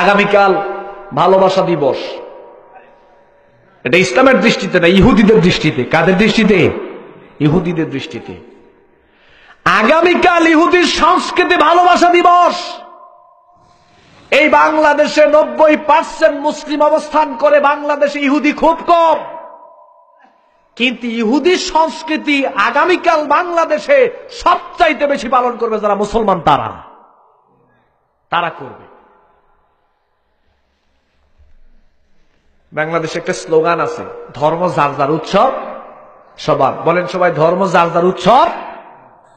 আগামীকাল ভালোবাসা দিবস। এটা ইসলামের দৃষ্টিতে না, ইহুদিদের দৃষ্টিতে। কাদের দৃষ্টিতে? ইহুদিদের দৃষ্টিতে। আগামীকাল ইহুদির সংস্কৃতি ভালোবাসা দিবস। এই বাংলাদেশে 90% মুসলিম অবস্থান করে, বাংলাদেশে ইহুদি খুব কম, কিন্তু ইহুদি সংস্কৃতি আগামীকাল বাংলাদেশে সবচাইতে বেশি পালন করবে যারা মুসলমান, তারা করবে। বাংলাদেশে একটা স্লোগান আছে, ধর্ম যার যার উৎসব সবার। বলেন সবাই, ধর্ম যার যার উৎসব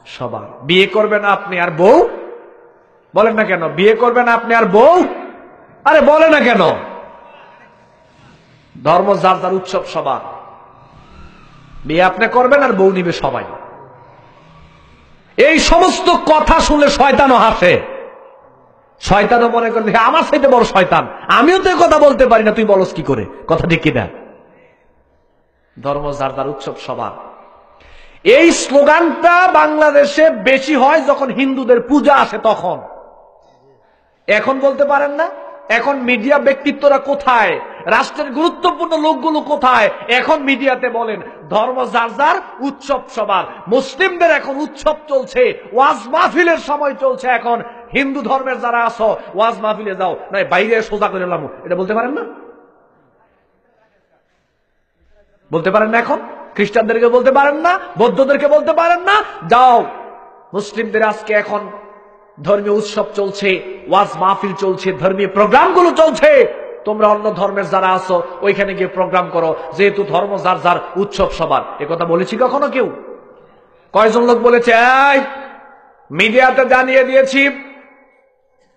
সবার। বিয়ে করবেন আপনি আর বউ, বলেন না কেন? বিয়ে করবেন আপনি আর বউ, আরে বলে না কেন? ধর্ম যার যার উৎসব সবার। বিয়ে আপনি করবেন আর বউ নিবে সবাই। এই সমস্ত কথা শুনলে শয়তানও হাসে। শয়তানও মনে করে দেখে আমার সাথে বড় শয়তান, আমিও তো কথা বলতে পারি না, তুই বলস কি করে? কথা ঠিক কিনা? ধর্ম যার যার উৎসব সবার। এই স্লোগানটা বাংলাদেশে বেশি হয় যখন হিন্দুদের পূজা আসে তখন। এখন বলতে পারেন না? এখন মিডিয়া ব্যক্তিত্বরা কোথায়? রাষ্ট্রের গুরুত্বপূর্ণ লোকগুলো কোথায়? এখন মিডিয়াতে বলেন ধর্ম যার যার উৎসব সবার। মুসলিমদের এখন উৎসব চলছে, ওয়াজ মাহফিলের সময় চলছে। এখন হিন্দু ধর্মের যারা আছো ওয়াজ মাহফিলে যাও, না বাইরে সোজা করে এলাম, এটা বলতে পারেন না? বলতে পারেন না? এখন খ্রিস্টানদেরকে বলতে পারেন না, বৌদ্ধদেরকে বলতে পারেন না? যাও, মুসলিমদের আজকে এখন ধর্মীয় উৎসব চলছে, ওয়াজ মাহফিল চলছে, ধর্মীয় প্রোগ্রামগুলো চলছে। তোমরা অন্য ধর্মের যারা আছো ওইখানে গিয়ে প্রোগ্রাম করো, যেহেতু ধর্ম যার যার উৎসব সবার। এ কথা বলেছি কখনো কেউ? কয়জন লোক বলেছে? এই মিডিয়াতে জানিয়ে দিয়েছি,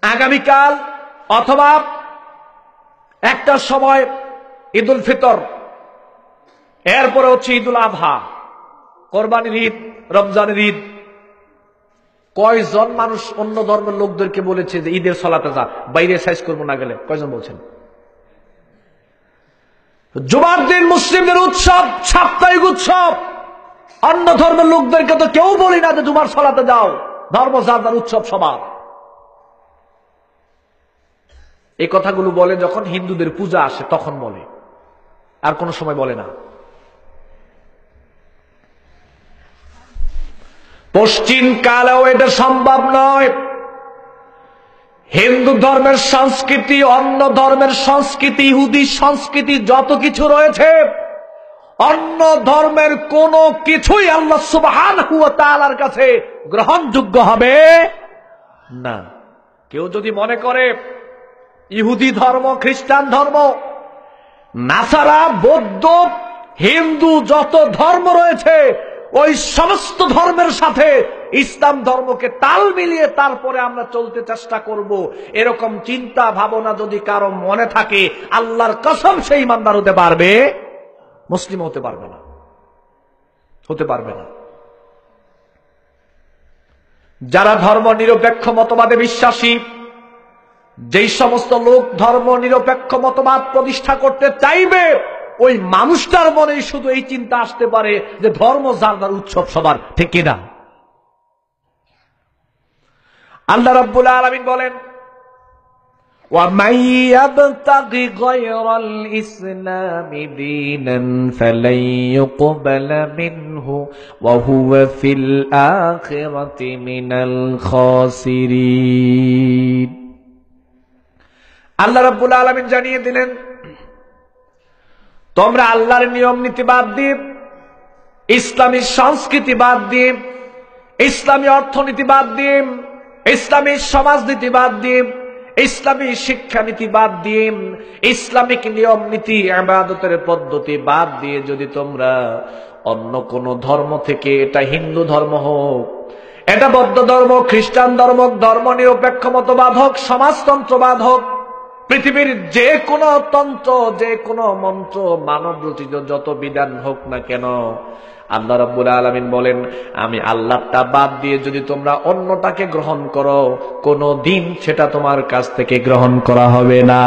আগামীকাল অথবা একটার সময় ঈদুল ফিতর, এরপরে হচ্ছে ঈদুল আজহা, কোরবানির ঈদ, রমজানের ঈদ। কয়জন মানুষ অন্য ধর্মের লোকদেরকে বলেছে যে ঈদের সালাতে যা, বাইরে সাইজ করবো না গেলে? কয়জন বলছেন? জুমার দিন মুসলিমদের উৎসব, সাপ্তাহিক উৎসব। অন্য ধর্মের লোকদেরকে তো কেউ বলি না যে জুমার সালাতে যাও, ধর্ম যার যার উৎসব সবার। এই কথাগুলো বলে যখন হিন্দুদের পূজা আসে তখন বলে, আর কোন সময় বলে না। পশ্চিম কালেও এটা সম্ভব নয়। হিন্দু ধর্মের সংস্কৃতি, অন্য ধর্মের সংস্কৃতি, ইহুদি সংস্কৃতি, যত কিছু রয়েছে, অন্য ধর্মের কোন কিছুই আল্লাহ সুবহানাহু ওয়া তাআলার কাছে গ্রহণযোগ্য হবে না। কেউ যদি মনে করে ইহুদি ধর্ম, খ্রিস্টান ধর্ম, নাসারা, বৌদ্ধ, হিন্দু, যত ধর্ম রয়েছে ওই সমস্ত ধর্মের সাথে ইসলাম ধর্মকে তাল মিলিয়ে তারপরে আমরা চলতে চেষ্টা করব, এরকম চিন্তা ভাবনা যদি কারো মনে থাকে, আল্লাহর কসম সে ঈমানদার হতে পারবে, মুসলিম হতে পারবে না, হতে পারবে না। যারা ধর্ম নিরপেক্ষ মতবাদে বিশ্বাসী, যেই সমস্ত লোক ধর্ম নিরপেক্ষ মতবাদ প্রতিষ্ঠা করতে চাইবে, ওই মানুষটার মনে শুধু এই চিন্তা আসতে পারে যে ধর্ম যার যার উৎসব সবার, ঠিক কিনা? আল্লাহ রাব্বুল আলামিন বলেন, وَمَن يَبْتَغِ غَيْرَ الْإِسْلَامِ دِينًا فَلَن يُقْبَلَ مِنْهُ وَهُوَ فِي الْآخِرَةِ مِنَ الْخَاسِرِينَ। আল্লাহ রাব্বুল আলামিন জানিয়ে দিলেন, তোমরা আল্লাহর নিয়ম নীতি বাদ দিয়ে, ইসলামী সংস্কৃতি বাদ দিয়ে, ইসলামী অর্থনীতি বাদ দিয়ে, ইসলামী সমাজনীতি বাদ দিয়ে, ইসলামী শিক্ষানীতি বাদ দিয়ে, ইসলামিক নিয়ম নীতি, ইবাদতের পদ্ধতি বাদ দিয়ে যদি তোমরা অন্য কোন ধর্ম থেকে, এটা হিন্দু ধর্ম হোক, এটা বৌদ্ধ ধর্ম, খ্রিস্টান ধর্ম, ধর্ম নিরপেক্ষ মতবাদ হোক, সমাজতন্ত্রবাদ হোক, পৃথিবীর যে কোনো তন্ত্র, যে কোনো মন্ত্র, মানব রচিত যত বিধান হোক না কেন, আল্লাহ রাব্বুল আলামিন বলেন, আমি আল্লাহটা বাদ দিয়ে যদি তোমরা অন্যটাকে গ্রহণ করো, কোনো দিন সেটা তোমার কাছ থেকে গ্রহণ করা হবে না।